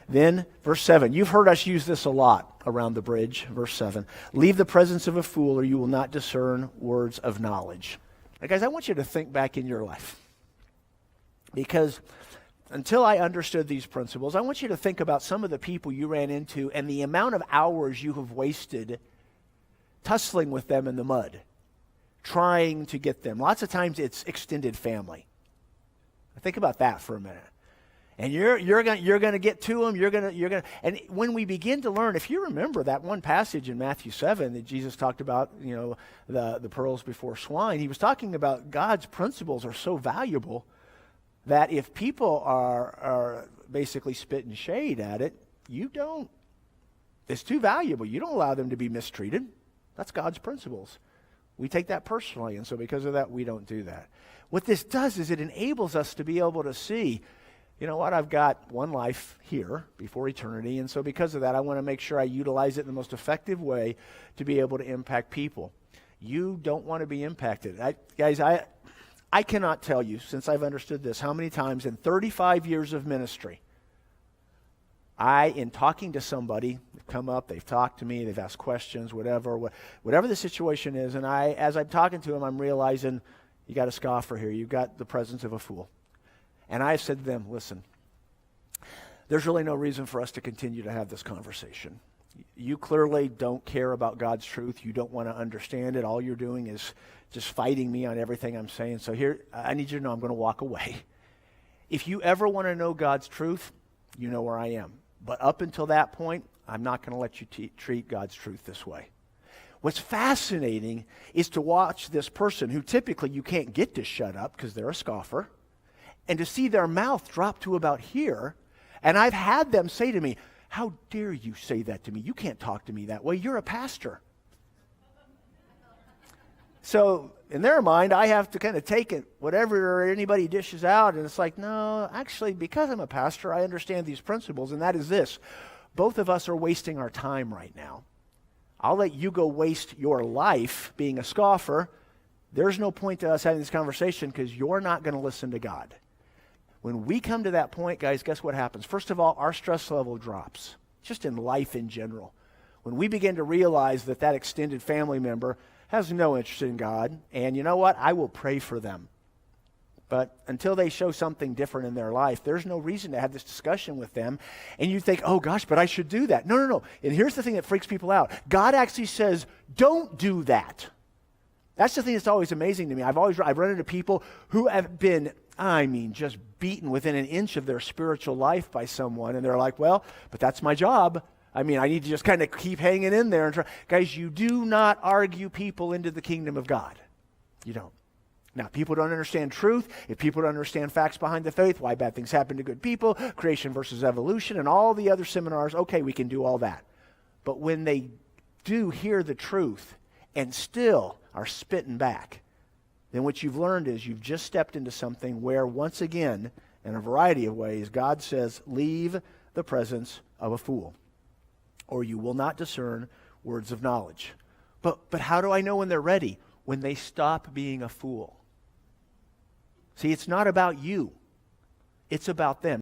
Then, verse 7, you've heard us use this a lot around the bridge. Verse 7, leave the presence of a fool or you will not discern words of knowledge. Now, guys, I want you to think back in your life. Because until I understood these principles, I want you to think about some of the people you ran into and the amount of hours you have wasted tussling with them in the mud, trying to get them. Lots of times it's extended family. Think about that for a minute. And you're going to get to them. You're going to. And when we begin to learn, if you remember that one passage in Matthew 7 that Jesus talked about, the pearls before swine, he was talking about God's principles are so valuable that if people are basically spitting shade at it, you don't. It's too valuable. You don't allow them to be mistreated. That's God's principles. We take that personally, and so because of that, we don't do that. What this does is it enables us to be able to see, you know what, I've got one life here before eternity, and so because of that, I want to make sure I utilize it in the most effective way to be able to impact people. You don't want to be impacted. Guys, I cannot tell you, since I've understood this, how many times in 35 years of ministry, in talking to somebody, they've come up, they've talked to me, they've asked questions, whatever the situation is, and as I'm talking to them, I'm realizing, you got a scoffer here, you've got the presence of a fool. And I said to them, listen, there's really no reason for us to continue to have this conversation. You clearly don't care about God's truth. You don't want to understand it. All you're doing is just fighting me on everything I'm saying. So here, I need you to know I'm going to walk away. If you ever want to know God's truth, you know where I am. But up until that point, I'm not going to let you treat God's truth this way. What's fascinating is to watch this person who typically you can't get to shut up because they're a scoffer, and to see their mouth drop to about here. And I've had them say to me, how dare you say that to me? You can't talk to me that way. You're a pastor. So in their mind, I have to kind of take it, whatever anybody dishes out. And it's like, no, actually, because I'm a pastor, I understand these principles. And that is this. Both of us are wasting our time right now. I'll let you go waste your life being a scoffer. There's no point to us having this conversation because you're not going to listen to God. When we come to that point, guys, guess what happens? First of all, our stress level drops, just in life in general. When we begin to realize that that extended family member has no interest in God, and you know what? I will pray for them. But until they show something different in their life, there's no reason to have this discussion with them. And you think, oh gosh, but I should do that. No. And here's the thing that freaks people out. God actually says, don't do that. That's the thing that's always amazing to me. I've run into people who have been, just beaten within an inch of their spiritual life by someone. And they're like, well, but that's my job. I need to just kind of keep hanging in there. And try. Guys, you do not argue people into the kingdom of God. You don't. Now, people don't understand truth. If people don't understand facts behind the faith, why bad things happen to good people, creation versus evolution, and all the other seminars, okay, we can do all that. But when they do hear the truth and still are spitting back, then what you've learned is you've just stepped into something where, once again, in a variety of ways, God says, leave the presence of a fool, or you will not discern words of knowledge. But how do I know when they're ready? When they stop being a fool. See, it's not about you. It's about them.